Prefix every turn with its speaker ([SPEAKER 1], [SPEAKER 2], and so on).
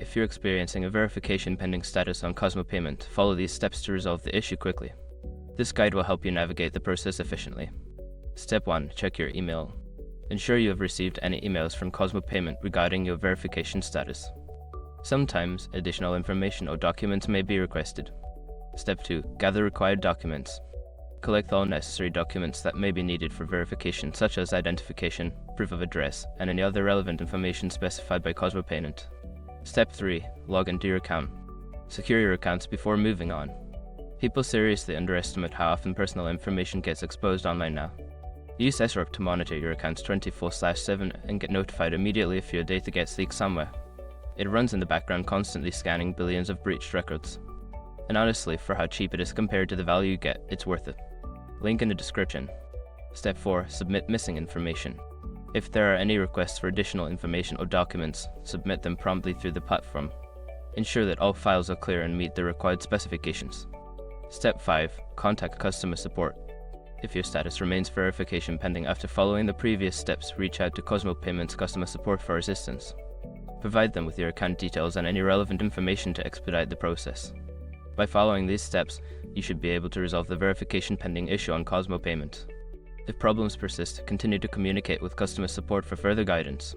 [SPEAKER 1] If you're experiencing a verification pending status on CosmoPayment, follow these steps to resolve the issue quickly. This guide will help you navigate the process efficiently. Step 1. Check your email. Ensure you have received any emails from CosmoPayment regarding your verification status. Sometimes, additional information or documents may be requested. Step 2. Gather required documents. Collect all necessary documents that may be needed for verification, such as identification, proof of address, and any other relevant information specified by CosmoPayment. Step 3. Log into your account. Secure your accounts before moving on. People seriously underestimate how often personal information gets exposed online now. Use SROP to monitor your accounts 24/7 and get notified immediately if your data gets leaked somewhere. It runs in the background, constantly scanning billions of breached records. And honestly, for how cheap it is compared to the value you get, it's worth it. Link in the description. Step 4. Submit missing information. If there are any requests for additional information or documents, submit them promptly through the platform. Ensure that all files are clear and meet the required specifications. Step 5. Contact customer support. If your status remains verification pending after following the previous steps, reach out to CosmoPayment's customer support for assistance. Provide them with your account details and any relevant information to expedite the process. By following these steps, you should be able to resolve the verification pending issue on CosmoPayment. If problems persist, continue to communicate with customer support for further guidance.